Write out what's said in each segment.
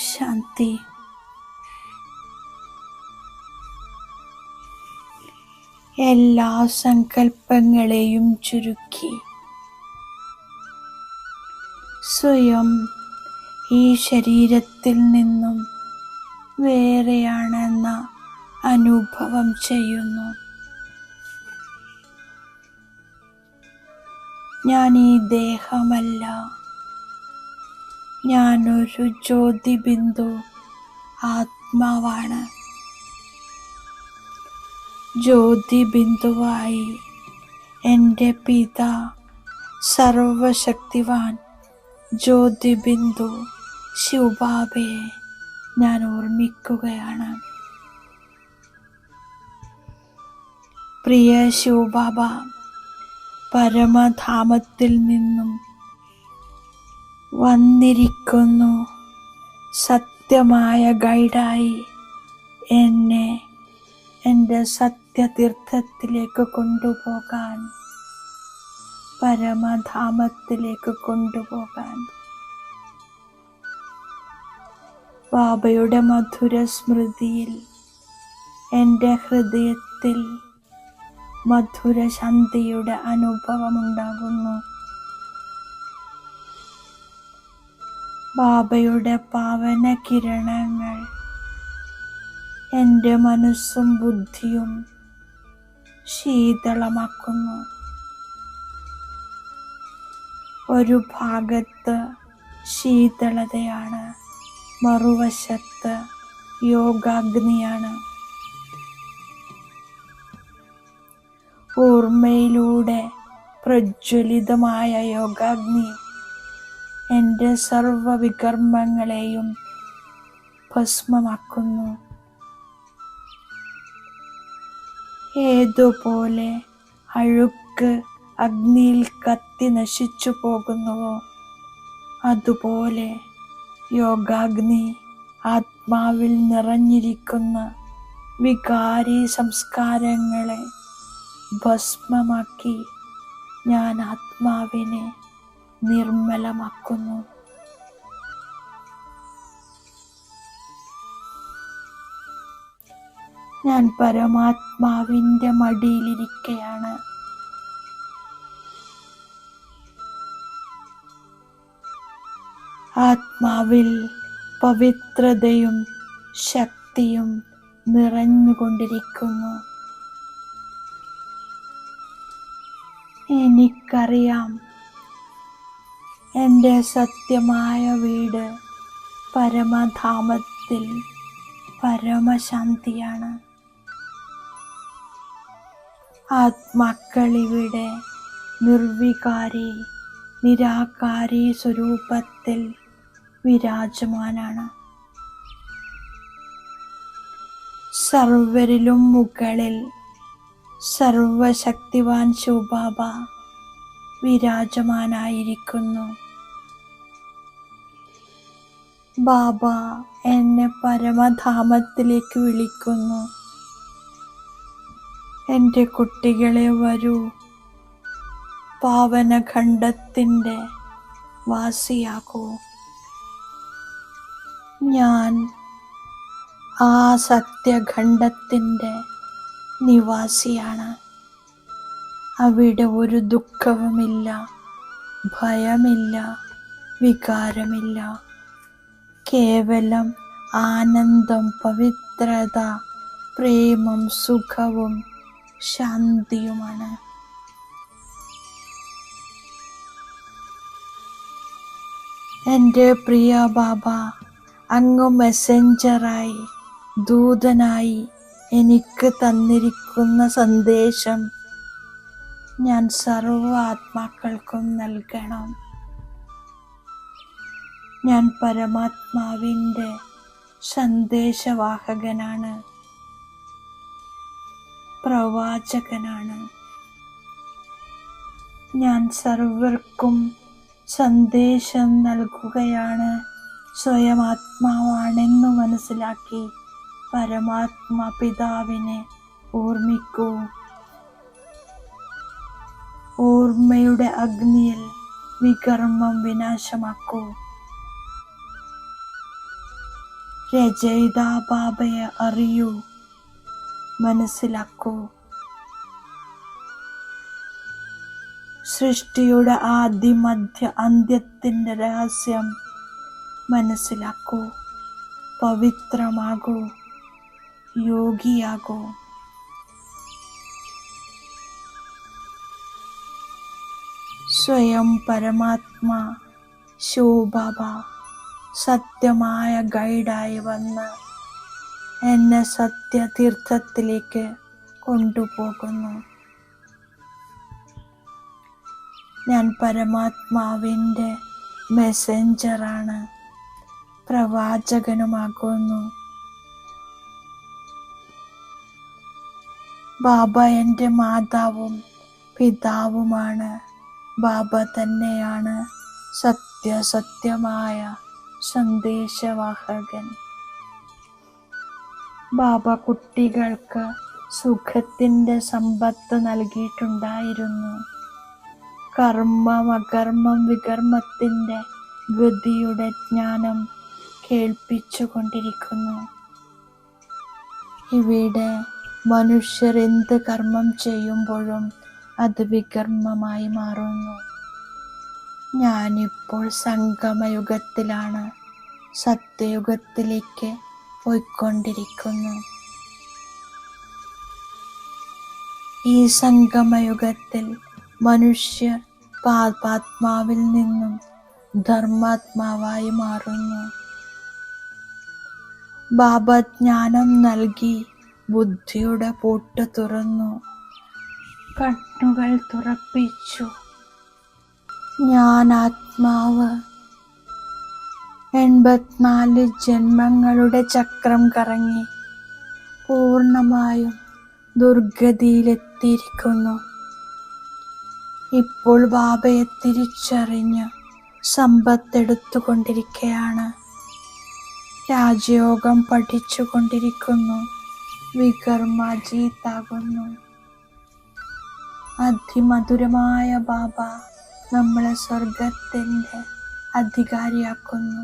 ശാന്തി. എല്ലാ സങ്കല്പങ്ങളെയും ചുരുക്കി സ്വയം ഈ ശരീരത്തിൽ നിന്നും വേറെയാണെന്ന അനുഭവം ചെയ്യുന്നു. ഞാൻ ഈ ദേഹമല്ല, ഞാനൊരു ജ്യോതിബിന്ദു ആത്മാവാണ്. ജ്യോതിബിന്ദുവായി എൻ്റെ പിതാ സർവശക്തിവാൻ ജ്യോതിബിന്ദു ശിവബാബയെ ഞാൻ ഓർമ്മിക്കുകയാണ്. പ്രിയ ശിവബാബ, പരമധാമത്തിൽ നിന്നും വന്നിരിക്കുന്നു. സത്യമായ ഗൈഡായി എന്നെ എൻ്റെ സത്യതീർത്ഥത്തിലേക്ക് കൊണ്ടുപോകാൻ, പരമധാമത്തിലേക്ക് കൊണ്ടുപോകാൻ. ബാബയുടെ മധുര സ്മൃതിയിൽ എൻ്റെ ഹൃദയത്തിൽ മധുര ശാന്തിയുടെ അനുഭവമുണ്ടാകുന്നു. ബാബയുടെ പാവന കിരണങ്ങൾ എൻ്റെ മനസ്സും ബുദ്ധിയും ശീതളമാക്കുന്നു. ഒരു ഭാഗത്ത് ശീതളതയാണ്, മറുവശത്ത് യോഗാഗ്നിയാണ്. ഓർമ്മയിലൂടെ പ്രജ്വലിതമായ യോഗാഗ്നി എൻ്റെ സർവവികർമ്മങ്ങളെയും ഭസ്മമാക്കുന്നു. ഏതുപോലെ അഴുക്ക് അഗ്നിയിൽ കത്തി നശിച്ചു പോകുന്നുവോ, അതുപോലെ യോഗാഗ്നി ആത്മാവിൽ നിറഞ്ഞിരിക്കുന്ന വികാരി സംസ്കാരങ്ങളെ ഭസ്മമാക്കി ഞാൻ ആത്മാവിനെ നിർമ്മലമാക്കുന്നു. ഞാൻ പരമാത്മാവിൻ്റെ മടിയിലിരിക്കുകയാണ്. ആത്മാവിൽ പവിത്രതയും ശക്തിയും നിറഞ്ഞുകൊണ്ടിരിക്കുന്നു. എനിക്കറിയാം, എൻ്റെ സത്യമായ വീട് പരമധാമത്തിൽ പരമശാന്തിയാണ്. ആത്മാക്കളിവിടെ നിർവികാരി നിരാകാരി സ്വരൂപത്തിൽ വിരാജമാനാണ്. സർവരിലും മുകളിൽ സർവശക്തിവാൻ ശിവബാബ വിരാജമാനായിരിക്കുന്നു. ബാബ എന്നെ പരമധാമത്തിലേക്ക് വിളിക്കുന്നു. എൻ്റെ കുട്ടികളെ, വരൂ, പാവനഖണ്ഡത്തിൻ്റെ വാസിയാകൂ. ഞാൻ ആ സത്യഖണ്ഡത്തിൻ്റെ നിവാസിയാണ്. അവിടെ ഒരു ദുഃഖവുമില്ല, ഭയമില്ല, വികാരമില്ല. കേവലം ആനന്ദം, പവിത്രത, പ്രേമം, സുഖവും ശാന്തിയുമാണ്. എൻ്റെ പ്രിയ ബാബ, അങ്ങ് മെസ്സഞ്ചറായി, ദൂതനായി എനിക്ക് തന്നിരിക്കുന്ന സന്ദേശം ഞാൻ സർവ്വ ആത്മാക്കൾക്കും നൽകണം. ഞാൻ പരമാത്മാവിൻ്റെ സന്ദേശവാഹകനാണ്, പ്രവാചകനാണ്. ഞാൻ സർവർക്കും സന്ദേശം നൽകുകയാണ്. സ്വയം ആത്മാവാണെന്നു മനസ്സിലാക്കി പരമാത്മാ പിതാവിനെ ഓർമ്മിക്കൂ. ഓർമ്മയുടെ അഗ്നിയിൽ വികർമ്മം വിനാശമാക്കൂ. രചയിത ബാബയെ അറിയൂ, മനസ്സിലാക്കൂ. സൃഷ്ടിയുടെ ആദി മധ്യ അന്ത്യത്തിൻ്റെ രഹസ്യം മനസ്സിലാക്കൂ. പവിത്രമാകൂ, യോഗിയാകൂ. സ്വയം പരമാത്മാ ശിവബാബ സത്യമായ ഗൈഡായി വന്ന് എന്നെ സത്യതീർത്ഥത്തിലേക്ക് കൊണ്ടുപോകുന്നു. ഞാൻ പരമാത്മാവിൻ്റെ മെസ്സഞ്ചറാണ്, പ്രവാചകനുമാകുന്നു. ബാബ എൻ്റെ മാതാവും പിതാവുമാണ്. ബാബ തന്നെയാണ് സത്യസത്യമായ സന്ദേശവാഹകൻ. ബാബ കുട്ടികൾക്ക് സുഖത്തിൻ്റെ സമ്പത്ത് നൽകിയിട്ടുണ്ടായിരുന്നു. കർമ്മം അകർമ്മം വികർമ്മത്തിൻ്റെ ഗതിയുടെ ജ്ഞാനം കേൾപ്പിച്ചു കൊണ്ടിരിക്കുന്നു. ഇവിടെ മനുഷ്യർ എന്ത് കർമ്മം ചെയ്യുമ്പോഴും അത് വികർമ്മമായി മാറുന്നു. ഞാനിപ്പോൾ സംഗമയുഗത്തിലാണ്, സത്യയുഗത്തിലേക്ക് പോയിക്കൊണ്ടിരിക്കുന്നു. ഈ സംഗമയുഗത്തിൽ മനുഷ്യർ പാപാത്മാവിൽ നിന്നും ധർമാത്മാവായി മാറുന്നു. ബാബ ജ്ഞാനം നൽകി ബുദ്ധിയുടെ പൂട്ട് തുറന്നു, കണ്ണുകൾ തുറപ്പിച്ചു. ഞാൻ ആത്മാവ് 84 ജന്മങ്ങളുടെ ചക്രം കറങ്ങി പൂർണ്ണമായും ദുർഗതിയിലെത്തിയിരിക്കുന്നു. ഇപ്പോൾ ബാബയെ തിരിച്ചറിഞ്ഞ് സമ്പത്തെടുത്തുകൊണ്ടിരിക്കുകയാണ്. രാജയോഗം പഠിച്ചുകൊണ്ടിരിക്കുന്നു. വികർമ്മജീത്താകുന്നു. അതിമധുരമായ ബാബ നമ്മളെ സ്വർഗത്തിൻ്റെ അധികാരിയാക്കുന്നു.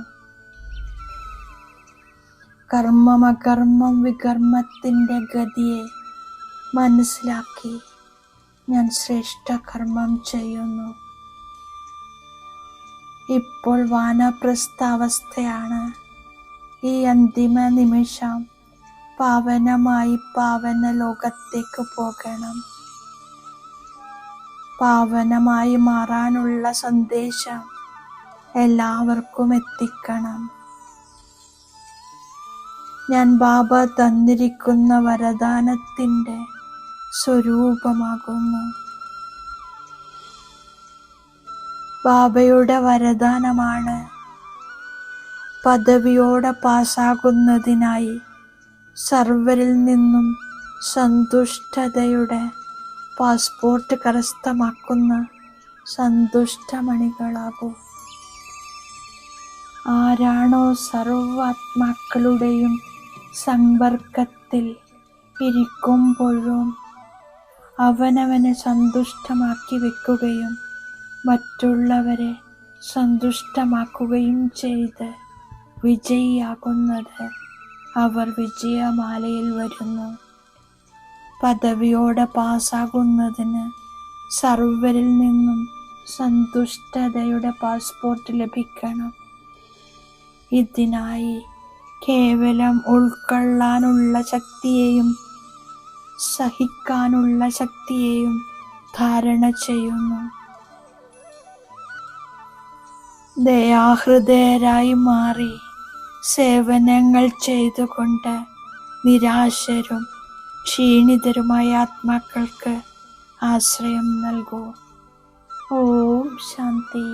കർമ്മം അകർമ്മം വികർമ്മത്തിൻ്റെ ഗതിയെ മനസ്സിലാക്കി ഞാൻ ശ്രേഷ്ഠ കർമ്മം ചെയ്യുന്നു. ഇപ്പോൾ വാനപ്രസ്ഥാവസ്ഥയാണ്. ഈ അന്തിമ നിമിഷം പാവനമായി പാവന ലോകത്തേക്ക് പോകണം. പാവനമായി മാറാനുള്ള സന്ദേശം എല്ലാവർക്കും എത്തിക്കണം. ഞാൻ ബാബ തന്നിരിക്കുന്ന വരദാനത്തിൻ്റെ സ്വരൂപമാകുന്നു. ബാബയുടെ വരദാനമാണ് പദവിയോടെ പാസ്സാകുന്നതിനായി സർവരിൽ നിന്നും സന്തുഷ്ടതയുടെ പാസ്പോർട്ട് കരസ്ഥമാക്കുന്ന സന്തുഷ്ടമണികളാകൂ. ആരാണോ സർവാത്മാക്കളുടെയും സമ്പർക്കത്തിൽ ഇരിക്കുമ്പോഴും അവനവനെ സന്തുഷ്ടമാക്കി വെക്കുകയും മറ്റുള്ളവരെ സന്തുഷ്ടമാക്കുകയും ചെയ്ത് വിജയിയാകുന്നത്, അവർ വിജയമാലയിൽ വരുന്നു. പദവിയോടെ പാസ്സാകുന്നതിന് സർവരിൽ നിന്നും സന്തുഷ്ടതയുടെ പാസ്പോർട്ട് ലഭിക്കണം. ഇതിനായി കേവലം ഉൾക്കൊള്ളാനുള്ള ശക്തിയെയും സഹിക്കാനുള്ള ശക്തിയെയും ധാരണ ചെയ്യുന്നു. ദയാഹൃദയരായി മാറി സേവനങ്ങൾ ചെയ്തുകൊണ്ട് നിരാശരും ക്ഷീണിതരുമായ ആത്മാക്കൾക്ക് ആശ്രയം നൽകൂ. ഓം ശാന്തി.